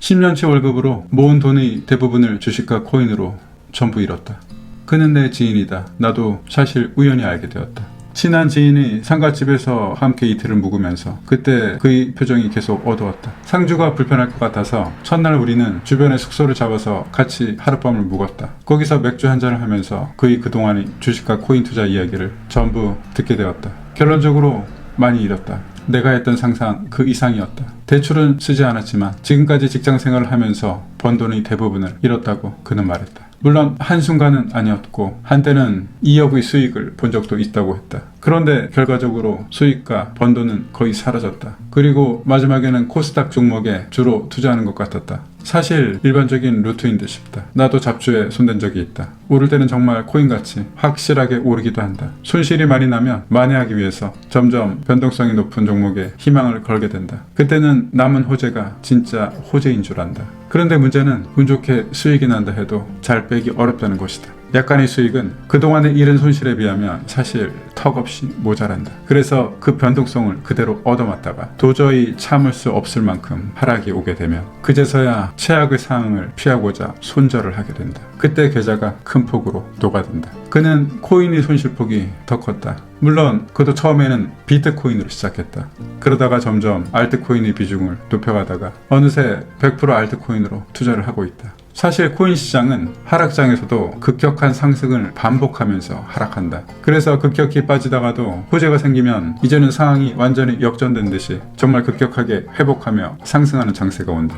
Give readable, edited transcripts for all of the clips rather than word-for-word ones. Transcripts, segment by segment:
10년치 월급으로 모은 돈의 대부분을 주식과 코인으로 전부 잃었다. 그는 내 지인이다. 나도 사실 우연히 알게 되었다. 친한 지인이 상가집에서 함께 이틀을 묵으면서 그때 그의 표정이 계속 어두웠다. 상주가 불편할 것 같아서 첫날 우리는 주변에 숙소를 잡아서 같이 하룻밤을 묵었다. 거기서 맥주 한잔을 하면서 그의 그동안의 주식과 코인 투자 이야기를 전부 듣게 되었다. 결론적으로 많이 잃었다. 내가 했던 상상 그 이상이었다. 대출은 쓰지 않았지만 지금까지 직장 생활을 하면서 번 돈의 대부분을 잃었다고 그는 말했다. 물론 한순간은 아니었고 한때는 2억의 수익을 본 적도 있다고 했다. 그런데 결과적으로 수익과 번 돈은 거의 사라졌다. 그리고 마지막에는 코스닥 종목에 주로 투자하는 것 같았다. 사실 일반적인 루트인 듯 싶다. 나도 잡주에 손댄 적이 있다. 오를 때는 정말 코인같이 확실하게 오르기도 한다. 손실이 많이 나면 만회하기 위해서 점점 변동성이 높은 종목에 희망을 걸게 된다. 그때는 남은 호재가 진짜 호재인 줄 안다. 그런데 문제는 운 좋게 수익이 난다 해도 잘 빼기 어렵다는 것이다. 약간의 수익은 그동안의 잃은 손실에 비하면 사실 턱없이 모자란다. 그래서 그 변동성을 그대로 얻어맞다가 도저히 참을 수 없을 만큼 하락이 오게 되면 그제서야 최악의 상황을 피하고자 손절을 하게 된다. 그때 계좌가 큰 폭으로 녹아든다. 그는 코인의 손실폭이 더 컸다. 물론 그도 처음에는 비트코인으로 시작했다. 그러다가 점점 알트코인의 비중을 높여가다가 어느새 100% 알트코인으로 투자를 하고 있다. 사실 코인 시장은 하락장에서도 급격한 상승을 반복하면서 하락한다. 그래서 급격히 빠지다가도 호재가 생기면 이제는 상황이 완전히 역전된 듯이 정말 급격하게 회복하며 상승하는 장세가 온다.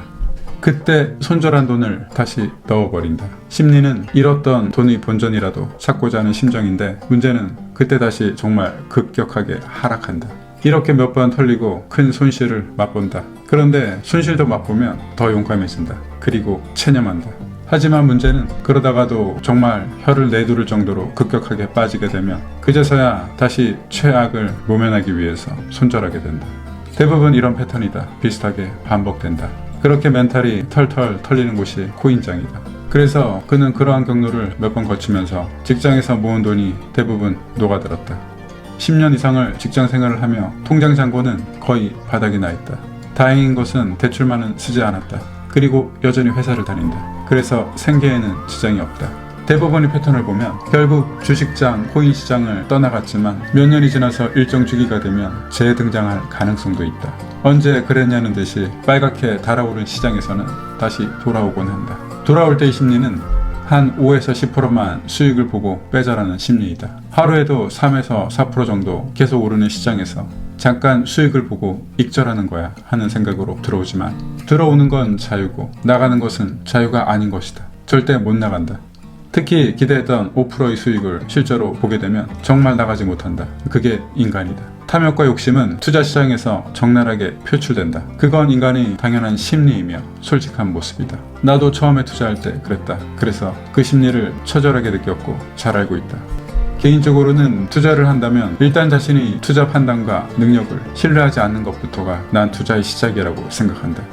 그때 손절한 돈을 다시 넣어버린다. 심리는 잃었던 돈의 본전이라도 찾고자 하는 심정인데 문제는 그때 다시 정말 급격하게 하락한다. 이렇게 몇 번 털리고 큰 손실을 맛본다. 그런데 손실도 맛보면 더 용감해진다. 그리고 체념한다. 하지만 문제는 그러다가도 정말 혀를 내두를 정도로 급격하게 빠지게 되면 그제서야 다시 최악을 모면하기 위해서 손절하게 된다. 대부분 이런 패턴이다. 비슷하게 반복된다. 그렇게 멘탈이 털털 털리는 곳이 코인장이다. 그래서 그는 그러한 경로를 몇 번 거치면서 직장에서 모은 돈이 대부분 녹아들었다. 10년 이상을 직장 생활을 하며 통장 잔고는 거의 바닥이 나 있다. 다행인 것은 대출만은 쓰지 않았다. 그리고 여전히 회사를 다닌다. 그래서 생계에는 지장이 없다. 대부분의 패턴을 보면 결국 주식장, 코인 시장을 떠나갔지만 몇 년이 지나서 일정 주기가 되면 재등장할 가능성도 있다. 언제 그랬냐는 듯이 빨갛게 달아오른 시장에서는 다시 돌아오곤 한다. 돌아올 때의 심리는 한 5에서 10%만 수익을 보고 빼자라는 심리이다. 하루에도 3에서 4% 정도 계속 오르는 시장에서 잠깐 수익을 보고 익절하는 거야 하는 생각으로 들어오지만 들어오는 건 자유고 나가는 것은 자유가 아닌 것이다. 절대 못 나간다. 특히 기대했던 5%의 수익을 실제로 보게 되면 정말 나가지 못한다. 그게 인간이다. 탐욕과 욕심은 투자 시장에서 적나라하게 표출된다. 그건 인간의 당연한 심리이며 솔직한 모습이다. 나도 처음에 투자할 때 그랬다. 그래서 그 심리를 처절하게 느꼈고 잘 알고 있다. 개인적으로는 투자를 한다면 일단 자신의 투자 판단과 능력을 신뢰하지 않는 것부터가 난 투자의 시작이라고 생각한다.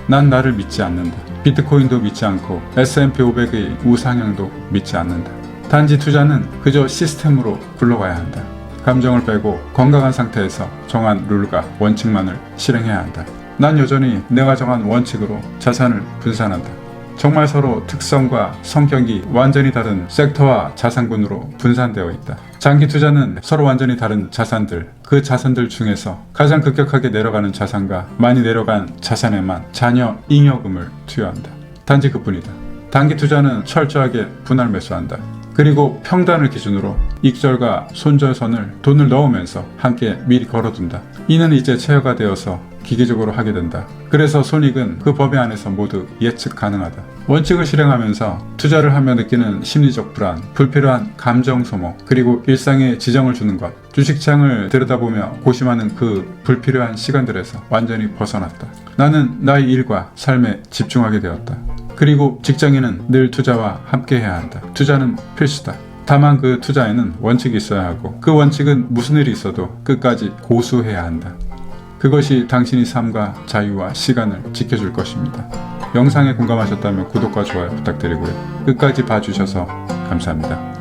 난 나를 믿지 않는다. 비트코인도 믿지 않고 S&P 500의 우상향도 믿지 않는다. 단지 투자는 그저 시스템으로 굴러가야 한다. 감정을 빼고 건강한 상태에서 정한 룰과 원칙만을 실행해야 한다. 난 여전히 내가 정한 원칙으로 자산을 분산한다. 정말 서로 특성과 성격이 완전히 다른 섹터와 자산군으로 분산되어 있다. 장기 투자는 서로 완전히 다른 자산들, 그 자산들 중에서 가장 급격하게 내려가는 자산과 많이 내려간 자산에만 잔여 잉여금을 투여한다. 단지 그뿐이다. 단기 투자는 철저하게 분할 매수한다. 그리고 평단을 기준으로 익절과 손절선을 돈을 넣으면서 함께 미리 걸어둔다. 이는 이제 체화가 되어서 기계적으로 하게 된다. 그래서 손익은 그 범위 안에서 모두 예측 가능하다. 원칙을 실행하면서 투자를 하며 느끼는 심리적 불안, 불필요한 감정 소모, 그리고 일상에 지정을 주는 것, 주식창을 들여다보며 고심하는 그 불필요한 시간들에서 완전히 벗어났다. 나는 나의 일과 삶에 집중하게 되었다. 그리고 직장인은 늘 투자와 함께 해야 한다. 투자는 필수다. 다만 그 투자에는 원칙이 있어야 하고 그 원칙은 무슨 일이 있어도 끝까지 고수해야 한다. 그것이 당신의 삶과 자유와 시간을 지켜줄 것입니다. 영상에 공감하셨다면 구독과 좋아요 부탁드리고요. 끝까지 봐주셔서 감사합니다.